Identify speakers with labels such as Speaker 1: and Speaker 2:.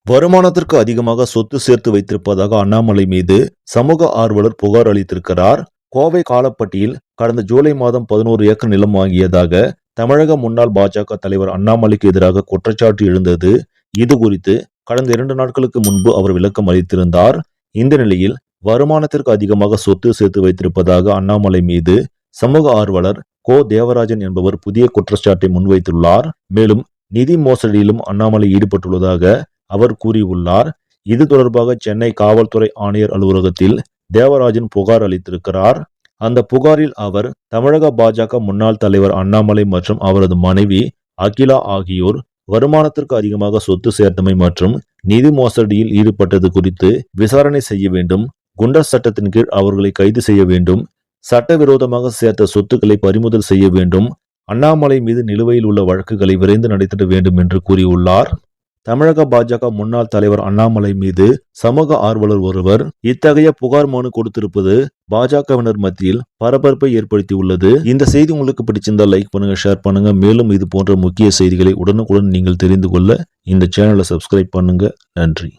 Speaker 1: வருமானத்திற்கு அதிகமாக சொத்து சேர்த்து வைத்திருப்பதாக அண்ணாமலை மீது சமூக ஆர்வலர் புகார் அளித்திருக்கிறார். கோவை காலப்பட்டியில் கடந்த ஜூலை மாதம் 11 ஏக்கர் நிலம் வாங்கியதாக தமிழக முன்னாள் பாஜக தலைவர் அண்ணாமலைக்கு எதிராக குற்றச்சாட்டு எழுந்தது. இது குறித்து கடந்த 2 நாட்களுக்கு முன்பு அவர் விளக்கம் அளித்திருந்தார். இந்த நிலையில் வருமானத்திற்கு அதிகமாக சொத்து சேர்த்து வைத்திருப்பதாக அண்ணாமலை மீது சமூக ஆர்வலர் கோ தேவராஜன் என்பவர் புதிய குற்றச்சாட்டை முன்வைத்துள்ளார். மேலும் நிதி மோசடியிலும் அண்ணாமலை ஈடுபட்டுள்ளதாக அவர் கூறியுள்ளார். இது தொடர்பாக சென்னை காவல்துறை ஆணையர் அலுவலகத்தில் தேவராஜன் புகார் அளித்திருக்கிறார். அந்த புகாரில் அவர் தமிழக பாஜக முன்னாள் தலைவர் அண்ணாமலை மற்றும் அவரது மனைவி அகிலா ஆகியோர் வருமானத்திற்கு அதிகமாக சொத்து சேர்த்தமை மற்றும் நிதி மோசடியில் ஈடுபட்டது குறித்து விசாரணை செய்ய வேண்டும், குண்டர் சட்டத்தின் கீழ் அவர்களை கைது செய்ய வேண்டும், சட்டவிரோதமாக சேர்த்த சொத்துக்களை பறிமுதல் செய்ய வேண்டும், அண்ணாமலை மீது நிலுவையில் உள்ள வழக்குகளை விரைந்து நடத்திட வேண்டும் என்று கூறியுள்ளார். தமிழக பாஜக முன்னாள் தலைவர் அண்ணாமலை மீது சமூக ஆர்வலர் ஒருவர் இத்தகைய புகார் மனு கொடுத்திருப்பது பாஜகவினர் மத்தியில் பரபரப்பை ஏற்படுத்தியுள்ளது. இந்த செய்தி உங்களுக்கு பிடிச்சிருந்தால் லைக் பண்ணுங்க, ஷேர் பண்ணுங்க. மேலும் இது போன்ற முக்கிய செய்திகளை உடனுக்குடன் நீங்கள் தெரிந்து கொள்ள இந்த சேனலை சப்ஸ்கிரைப் பண்ணுங்க. நன்றி.